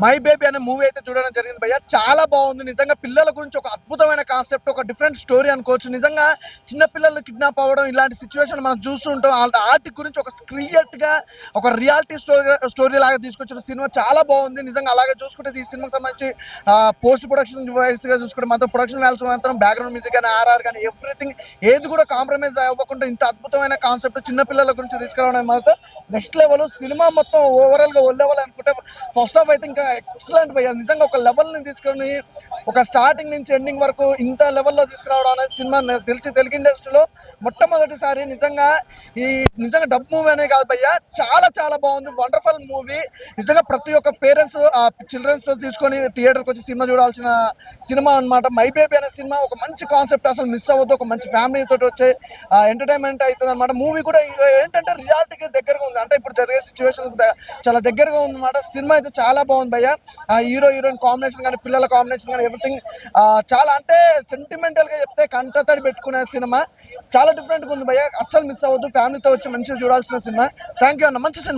My baby అనే movie అయితే చూడడం జరిగింది భయ్య. చాలా బాగుంది నిజంగా. పిల్లల గురించి ఒక అద్భుతమైన కాన్సెప్ట్, ఒక డిఫరెంట్ స్టోరీ అనుకోవచ్చు. నిజంగా చిన్న పిల్లలు కిడ్నాప్ అవ్వడం ఇలాంటి సిచ్యువేషన్ మనం చూస్తూ ఉంటాం. వాటి గురించి ఒక క్రియేట్ గా ఒక రియాలిటీ స్టోరీ లాగా తీసుకొచ్చిన సినిమా చాలా బాగుంది నిజంగా. అలాగే చూసుకుంటే ఈ సినిమాకి సంబంధించి పోస్ట్ ప్రొడక్షన్ వైస్ గా చూసుకుంటే మాత్రం ప్రొడక్షన్ వాల్యూస్ మాత్రం బ్యాక్గ్రౌండ్ మ్యూజిక్ కానీ ఆర్ఆర్ కానీ ఎవ్రీథింగ్ ఏది కూడా కాంప్రమైజ్ అవ్వకుండా ఇంత అద్భుతమైన కాన్సెప్ట్ చిన్న పిల్లల గురించి తీసుకురావడం మాత్రం నెక్స్ట్ లెవెల్. సినిమా మొత్తం ఓవరాల్ గా లెవెల్ అనుకుంటే ఫస్ట్ హాఫ్ అయితే ఇంకా ఎక్సలెంట్ భయ్య. నిజంగా ఒక లెవెల్ ని తీసుకొని ఒక స్టార్టింగ్ నుంచి ఎండింగ్ వరకు ఇంత లెవెల్లో తీసుకురావడం అనేది సినిమా తెలిసి తెలుగు ఇండస్ట్రీలో మొట్టమొదటిసారి. నిజంగా డబ్ మూవీ అనే కాదు భయ్య, చాలా చాలా బాగుంది. వండర్ఫుల్ మూవీ నిజంగా. ప్రతి ఒక్క పేరెంట్స్ ఆ చిల్డ్రన్స్ తో తీసుకొని థియేటర్కి వచ్చి సినిమా చూడాల్సిన సినిమా అనమాట. మై బేబీ అనే సినిమా ఒక మంచి కాన్సెప్ట్, అసలు మిస్ అవ్వద్దు. ఒక మంచి ఫ్యామిలీ తోటి వచ్చే ఎంటర్టైన్మెంట్ అవుతుంది అనమాట. మూవీ కూడా ఏంటంటే రియాలిటీకి దగ్గరగా ఉంది, అంటే ఇప్పుడు జరిగే సిచ్యువేషన్ చాలా దగ్గరగా ఉంది అనమాట. సినిమా అయితే చాలా బాగుంది భయ్య. హీరో హీరోయిన్ కాంబినేషన్ కానీ పిల్లల కాంబినేషన్ కానీ ఎవ్రీథింగ్ చాలా, అంటే సెంటిమెంటల్ గా చెప్తే కంటతడి పెట్టుకునే సినిమా. చాలా డిఫరెంట్ గా ఉంది భయ్య, అస్సలు మిస్ అవ్వద్దు. ఫ్యామిలీతో వచ్చి మంచిగా చూడాల్సిన సినిమా. థ్యాంక్ యూ అన్న, మంచి సినిమా.